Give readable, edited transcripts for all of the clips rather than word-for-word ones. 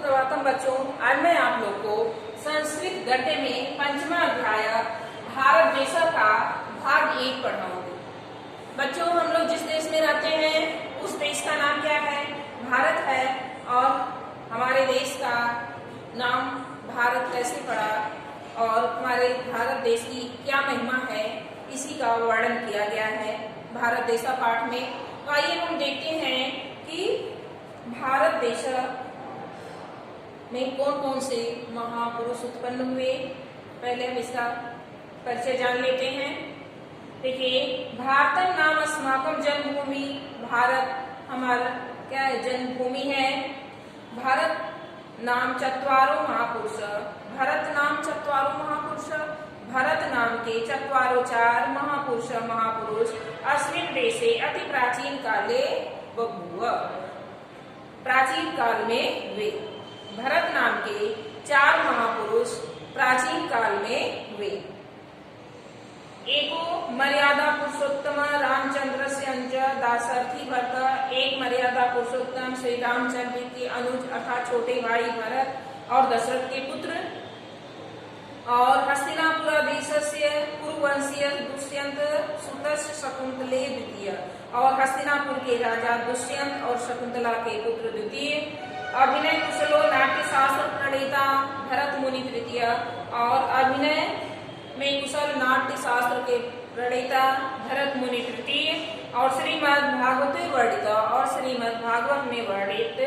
सुप्रभातम बच्चों, आज मैं आप लोग को संस्कृत गद्य में पंचमा अध्याय भारत देश का भाग 1 पढ़ाऊंगी। बच्चों, हम लोग जिस देश में रहते हैं उस देश का नाम क्या है? भारत है। और हमारे देश का नाम भारत कैसे पड़ा और हमारे भारत देश की क्या महिमा है, इसी का वर्णन किया गया है भारत देश पाठ में। तो आइए हम देखते हैं कि भारत देश में कौन कौन से महापुरुष उत्पन्न हुए। पहले हम इसका परिचय जान लेते हैं। देखिए, भारतम नाम अस्माकम जन्मभूमि। भारत हमारा क्या है? जन्मभूमि है। भारत नाम चत्वारो महापुरुष। भरत नाम चत्वारो महापुरुष। भरत नाम के चत्वारो 4 महापुरुष अस्मिन् देशे अति प्राचीन काले बभूव। प्राचीन काल में वे भरत नाम के 4 महापुरुष प्राचीन काल में हुए। एको मर्यादा पुरुषोत्तम रामचंद्र से अंज दासर्थी भरत। एक मर्यादा पुरुषोत्तम श्री रामचंद्र के अनुज अर्थात छोटे भाई भरत और दशरथ के पुत्र। और हस्तिनापुर देशस्य कुरुवंशीय दुष्यंत सुतस्य शकुंतले द्वितीय। और हस्तिनापुर के राजा दुष्यंत और शकुंतला के पुत्र द्वितीय। अभिनय कुशलो नाट्य शास्त्र प्रणेता भरत मुनि तृतीय। और अभिनय में कुशल नाट्य शास्त्र के प्रणेता भरत मुनि तृतीय। और श्रीमद् भागवत वर्णित और श्रीमद् भागवत में वर्णित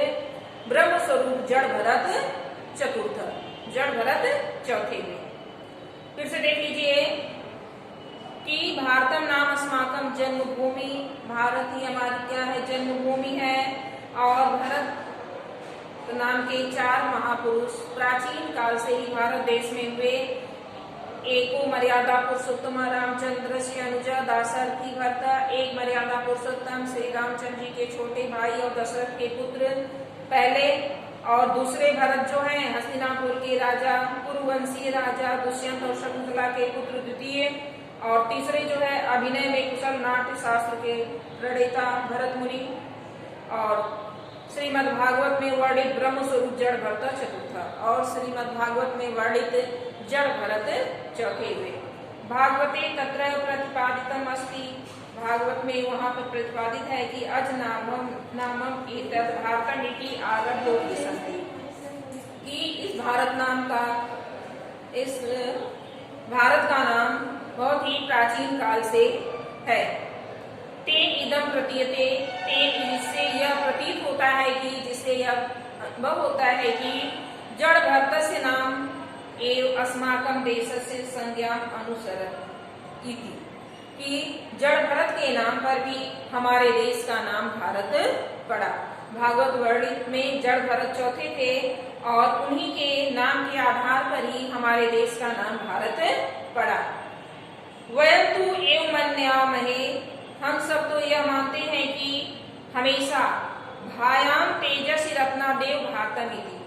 ब्रह्म स्वरूप जड़ भरत चतुर्थ। जड़ भरत चौथे में। फिर से देख लीजिए कि भारतम नाम अस्माकम जन्मभूमि। भारत ही हमारी क्या है? जन्मभूमि है। और भरत नाम के 4 महापुरुष प्राचीन काल से ही भारत देश में हुए। एको मर्यादा पुरुषोत्तम रामचंद्र से अनुजा दासर्थी भरत। एक मर्यादा पुरुषोत्तम श्री रामचंद्र जी के छोटे भाई और दशरथ के पुत्र पहले। और दूसरे भरत जो हैं हस्तिनापुर के राजा कुरुवंशीय राजा दुष्यंत और शकुंतला के पुत्र द्वितीय। और तीसरे जो है अभिनय में कुशल नाट्य शास्त्र के प्रणेता भरत मुनि। और श्रीमद् भागवत में वर्णित ब्रह्म स्वरूप जड़ भरत चतुर्थ। और श्रीमद् भागवत में वर्णित जड़ भरत चौथे हुए। भागवते तत्र प्रतिपादितम अस्ति। भागवत में वहां पर प्रतिपादित है कि अज नामम एतद् भारतम इति आरब्धो विसन्ति। कि इस भारत नाम का इस भारत का नाम बहुत ही प्राचीन काल से है। तेन इदम प्रतीयते। तेन जिससे यह प्रतीत होता है कि जिससे यह अनुभव होता है कि जड़ भरत से नाम एवं अस्माकं देशस्य संज्ञा अनुसरति इति। कि जड़ भरत के नाम पर भी हमारे देश का नाम भारत पड़ा। भागवत वर्णित में जड़ भरत चौथे थे और उन्हीं के नाम के आधार पर ही हमारे देश का नाम भारत पड़ा। वयं तु एवं मन्यामहे। हम सब तो यह मानते हैं कि हमेशा भायाम तेजसी रत्नादेव भारतमिति।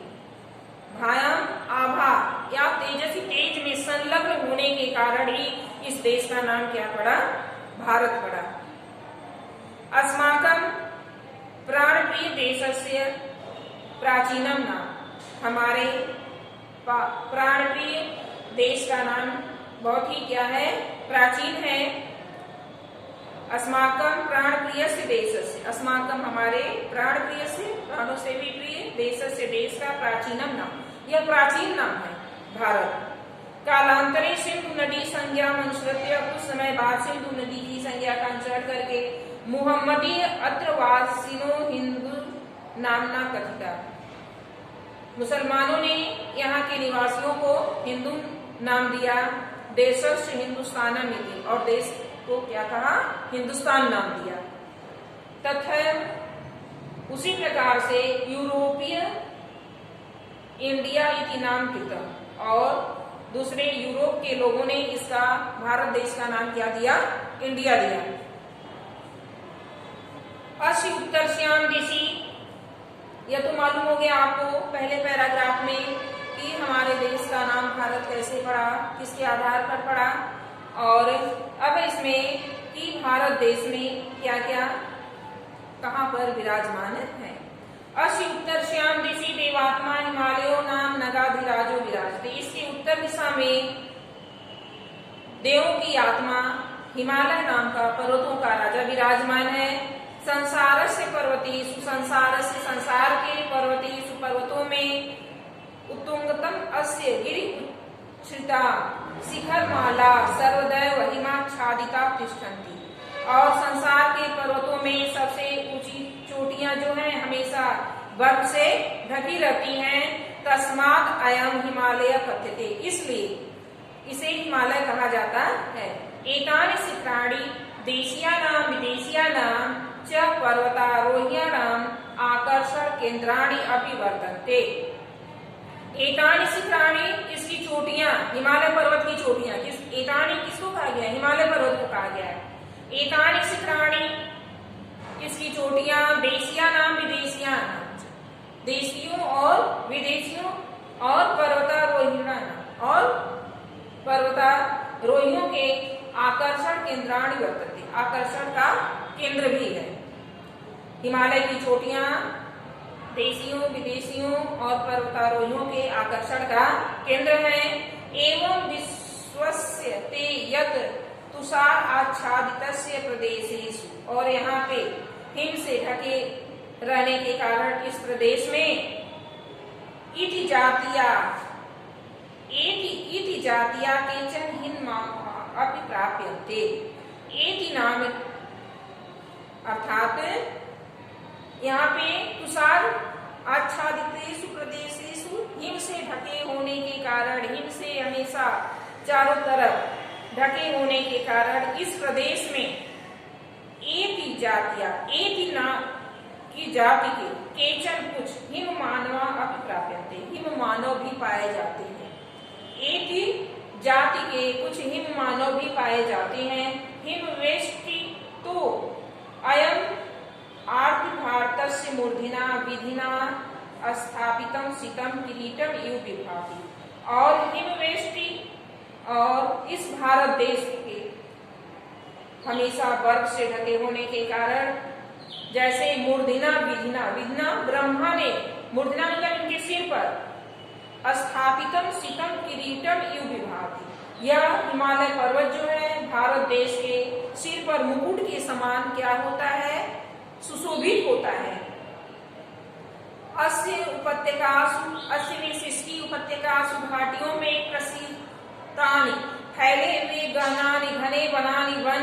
भायाम आभा या तेजसी तेज में संलग्न होने के कारण ही इस देश का नाम क्या पड़ा? भारत पड़ा। अस्माकं प्राणप्रिय देशस्य प्राचीनम नाम। हमारे प्राणप्रिय देश का नाम बहुत ही क्या है? प्राचीन है। अस्माकं प्राणप्रियस्य देशस्य। अस्माकं हमारे प्राणप्रियस्य प्राणों से भी प्रिय देशस्य देश का प्राचीनम नाम। यह प्राचीन नाम है भारत। कालांतरे सिंधु नदी संज्ञा अनुसृत्य। कुछ समय बाद सिंधु नदी की संज्ञा का अनुसरण करके मुहम्मदी अत्रवासिनो हिंदू नामना कथिता। मुसलमानों ने यहाँ के निवासियों को हिंदू नाम दिया। देशस्य हिंदुस्तानम इति। और देश को क्या कहा? हिंदुस्तान नाम दिया। तथा उसी प्रकार से यूरोपीय इंडिया इति नाम कृतम। और दूसरे यूरोप के लोगों ने इसका भारत देश का नाम क्या दिया? इंडिया दिया। अस्य उत्तरस्याम दिशि। यह तो मालूम हो गया आपको पहले पैराग्राफ में कि हमारे देश का नाम भारत कैसे पड़ा, किसके आधार पर पड़ा। और अब इसमें कि भारत देश में क्या क्या कहाँ पर विराजमान है। अस्य उत्तर श्याम दिशि देवात्मा हिमालयो नाम नगाधिराजो विराजते। इसके उत्तर दिशा में देवों की आत्मा हिमालय नाम का पर्वतों का राजा विराजमान है। संसार से पर्वतीषु, संसार से संसार के पर्वतीषु पर्वतों में उत्तुंगतम अस्य गिरि उच्छ्रिता शिखरमाला सर्वदैव हिमाच्छादिता तिष्ठन्ति। और संसार के पर्वतों में सबसे ऊंची चोटियां जो हैं हमेशा बर्फ से ढकी रहती हैं। तस्मात् अयं हिमालय कथ्यते, इसलिए इसे हिमालय कहा जाता है। एतानि शिखराणि देशीयानां विदेशीयानां च पर्वतारोह्यानां आकर्षण केंद्राणि अपि वर्तन्ते। एतानि शिखराणि, इसकी चोटियां, हिमालय पर्वत की चोटियां, एतानि किसको कहा गया? हिमालय पर्वत को कहा गया है। एतानि शिखराणि, इसकी चोटियां, देशीयानां विदेशीयानां, देशियों और विदेशियों, और पर्वतारोहियों के आकर्षण केंद्राणि वर्तते, आकर्षण का केंद्र भी है। हिमालय की चोटियां देशियों, विदेशियों और पर्वतारोहियों के आकर्षण का केंद्र है। एवं विश्वस्यते यत् तुषार आच्छादितस्य प्रदेशेषु, और यहाँ पे हिम से ढके रहने के कारण इस प्रदेश में इति जातिया केचन हिन्मा अपि प्राप्यन्ते। एति नाम अर्थात यहाँ पे तुषार आच्छादितेषु प्रदेशेषु, हिम से ढके होने के कारण, हिम से हमेशा चारों तरफ ढके होने के कारण इस प्रदेश में एति जातिया, एति नाम की जाति के केचन कुछ हिम मानवा अपि प्राप्यन्ते, हिम मानव भी पाए जाते हैं। एति जाति के कुछ हिम मानव भी पाए जाते हैं। हिम वेष्टि तो अयम आर्ति भारतस्य मूर्धिना विधिना स्थापितम शीतम किरीटम इव विभाति। और हिमवेष्टि और इस भारत देश के हमेशा बर्फ से ढके होने के कारण, जैसे मूर्धिना विधिना, विधिना ब्रह्मा ने, मूर्धिना मतलब इनके सिर पर, स्थापितम शीतम किरीटम इव विभाति, यह हिमालय पर्वत जो है भारत देश के सिर पर मुकुट के समान क्या होता है? सुशोभित होता है। अस्य उपत्यकासु, अस्य में इसकी उपत्यकासु घाटियों में प्रसिद्धानि फैले हुए गहनानि घने वनानि वन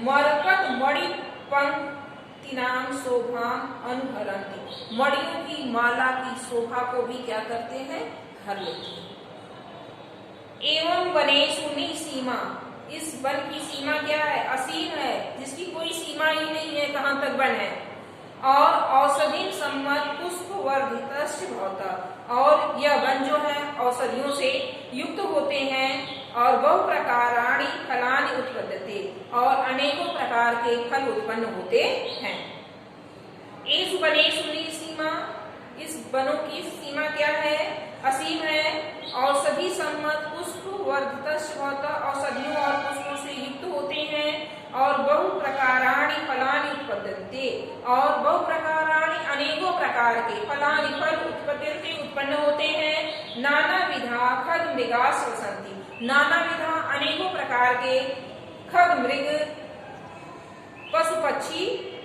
मरकत मणि पंक्तिनां शोभा अनुहरन्ति। मणियों की माला की शोभा को भी क्या करते हैं? हर लेते हैं। एवं वनेषु निसीमा, इस वन की सीमा क्या है? असीम है, जिसकी कोई सीमा ही नहीं है, कहाँ तक वन है। और औषधि सम्मत पुष्प वर्धितस्य भवता, और यह वन जो है औषधियों से युक्त होते हैं। और बहु प्रकाराणि फलानि उत्पद्यते, और अनेकों प्रकार के फल उत्पन्न होते हैं। एषु वनेषु निसीमा, इस वनों की सीमा क्या है? असीम है। औषधि सम्मत पुष्प वर्धितस्य भवता, औषधियों और पुष्पों से युक्त होते हैं। और बहु प्रकाराणि फलानि उत्पद्यन्ते, और बहु प्रकाराणि अनेकों प्रकार के फलानि फल उत्पद्यन्ते उत्पन्न होते हैं। नाना विधा खग मृगास वसन्ति, नाना विधा अनेकों प्रकार के खग मृग पशु पक्षी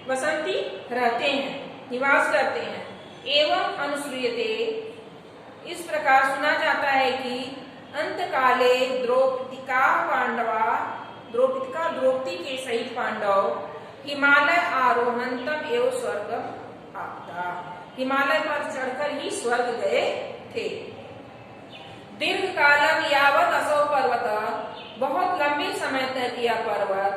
वसंती रहते हैं, निवास करते हैं। एवं अनुश्रूयते, इस प्रकार सुना जाता है कि अंतकाले द्रौपदिका पांडवा, द्रौपदी के सहित पांडव हिमालय आरोहंतम एवं स्वर्ग आपदा, हिमालय पर चढ़कर ही स्वर्ग गए थे। दीर्घ कालम यावत असौ पर्वत, बहुत लंबे समय तक यह पर्वत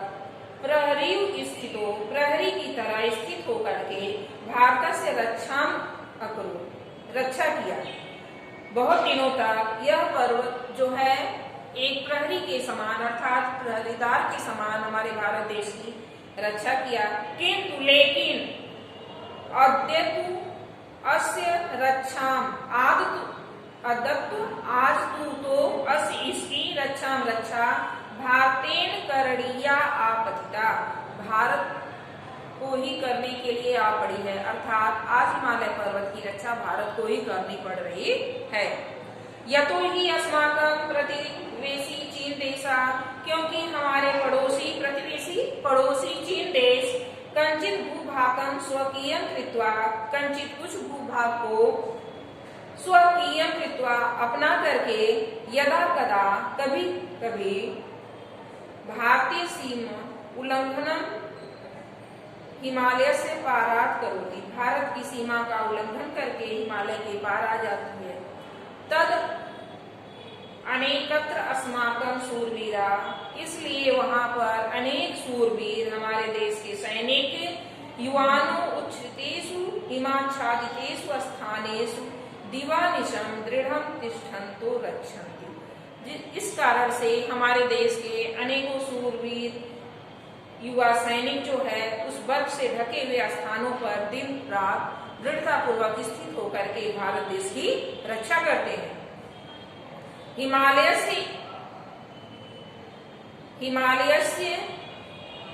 प्रहरी स्थितो, प्रहरी की तरह स्थित होकर के भारत से रक्षा किया। बहुत दिनों तक यह पर्वत जो है एक प्रहरी के समान, अर्थात प्रहरीदार के समान हमारे भारत देश की रक्षा किया। किंतु लेकिन अद्यतु अस्य रक्षाम अदत्तु आज तो अस्य इसकी रक्षा भारतेन करणीया आपतिता, भारत को ही करने के लिए आ पड़ी है, अर्थात आज हिमालय पर्वत की रक्षा भारत को ही करनी पड़ रही है। यतो ही अस्माकं प्रतिवेशी चीन देशा, क्योंकि हमारे पड़ोसी चीन देश कंचित भूभागं स्वकीयं कृत्वा, कंचित कुछ भूभाग को स्वकीयं कृत्वा अपना करके, यदा कदा कभी कभी भारतीय सीमा उल्लंघनम हिमालय से पारात करोति, भारत की सीमा का उल्लंघन करके हिमालय के पार आ जाती है। तद अनेकत्र अस्माकं शूरवीरा, इसलिए वहां पर अनेक शूरवीर हमारे देश के सैनिक युवानो उच्छ्रितेषु हिमाच्छादितेषु स्थानेषु दिवानिशं दृढ़ं तिष्ठन्तो रक्षन्ति। इस कारण से हमारे देश के अनेकों शूरवीर युवा सैनिक जो है उस बर्फ से ढके हुए स्थानों पर दिन रात दृढ़ता पूर्वक स्थित होकर के भारत देश की रक्षा करते हैं। हिमालय से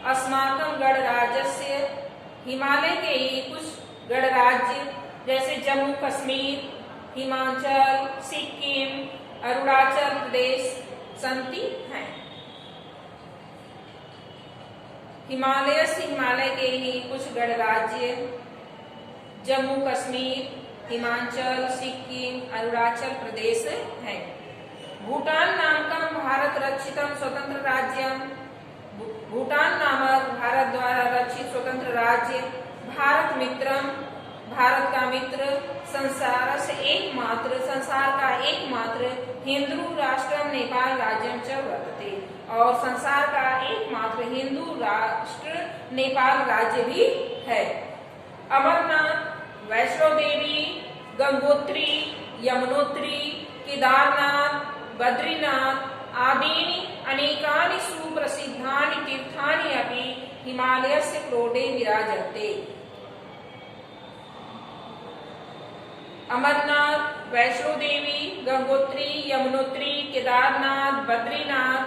अस्माकं गणराज्यस्य, हिमालय के ही कुछ गणराज्य जैसे जम्मू कश्मीर, हिमाचल, सिक्किम, अरुणाचल प्रदेश संति हैं। हिमालय से हिमालय के ही कुछ गणराज्य जम्मू कश्मीर, हिमाचल, सिक्किम, अरुणाचल प्रदेश हैं। भूटान नामकं भारत रक्षितम स्वतंत्र राज्यम, भूटान नामक भारत द्वारा रक्षित स्वतंत्र राज्य, भारत मित्रम, भारत का मित्र, संसार का एकमात्र हिंदू राष्ट्र नेपाल राज्यम च वर्तते, और संसार का एकमात्र हिंदू राष्ट्र नेपाल राज्य भी है। अमरनाथ, वैष्णो देवी, गंगोत्री, यमुनोत्री, केदारनाथ, बद्रीनाथ आदीनि अनेकानि सुप्रसिद्धानि तीर्थानि अपि हिमालयस्य क्रोडे विराजन्ते। अमरनाथ, वैष्णो देवी, गंगोत्री, यमुनोत्री, केदारनाथ, बद्रीनाथ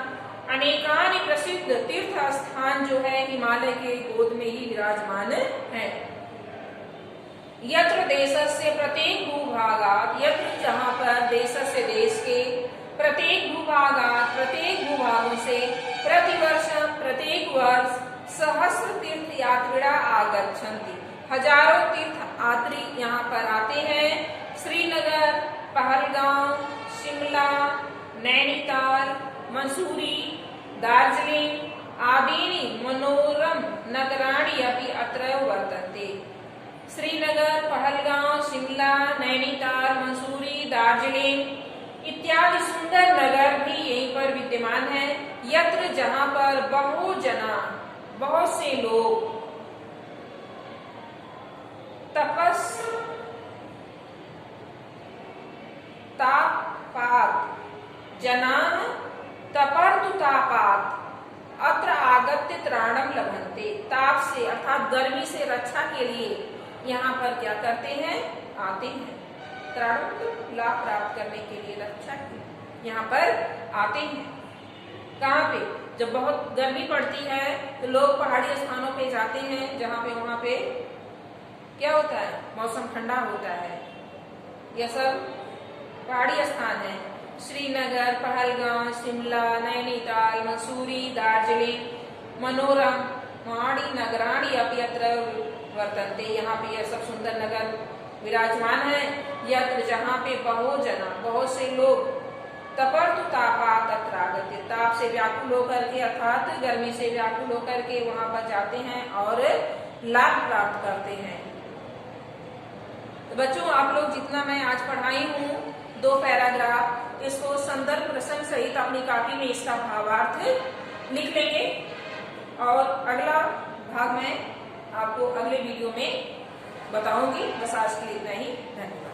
अनेकानि प्रसिद्ध तीर्थ स्थान जो है हिमालय के गोद में ही विराजमान है। यत्र देशस्य प्रत्येक भूभागात, यत्र जहाँ पर देशस्य देश के प्रत्येक भूभागों से प्रत्येक वर्ष सहस्र तीर्थ यात्रिणा आगच्छन्ति, हजारों तीर्थयात्री यहाँ पर आते हैं। श्रीनगर, पहलगांव, शिमला, नैनीताल, मसूरी, दार्जिलिंग आदीनि मनोरम नगराणि अपि अत्र वर्तन्ते। श्रीनगर, पहलगांव, शिमला, नैनीताल, मसूरी, दार्जिलिंग इत्यादि सुंदर नगर भी यहीं पर विद्यमान है। यत्र जहाँ पर बहुत से लोग तापात अत्र आगत्य त्राणम लभन्ते, ताप से अर्थात गर्मी से रक्षा के लिए यहाँ पर क्या करते हैं, आते हैं। त्राणम लाभ प्राप्त करने के लिए, रक्षा के यहाँ पर आते हैं। कहाँ पे? जब बहुत गर्मी पड़ती है तो लोग पहाड़ी स्थानों पे जाते हैं, जहाँ पे वहाँ पे क्या होता है, मौसम ठंडा होता है। यह सब पहाड़ी स्थान है। श्रीनगर, पहलगांव, शिमला, नैनीताल, मसूरी, दार्जिलिंग मनोरम माणी नगराणी अपि अत्र वर्तन्ते, यहाँ पे यह सब सुंदर नगर विराजमान है। यत्र जहाँ पे बहुत से लोग तपर्तु तापात अत्र आगत्य, ताप से व्याकुल होकर के अर्थात गर्मी से व्याकुल होकर के वहां पर जाते हैं और लाभ प्राप्त करते हैं। तो बच्चों, आप लोग जितना मैं आज पढ़ाई हूँ 2 पैराग्राफ, इसको संदर्भ प्रसंग सहित अपनी कॉपी में इसका भावार्थ लिख लेंगे और अगला भाग मैं आपको अगले वीडियो में बताऊंगी। बस आज के लिए इतना ही, धन्यवाद।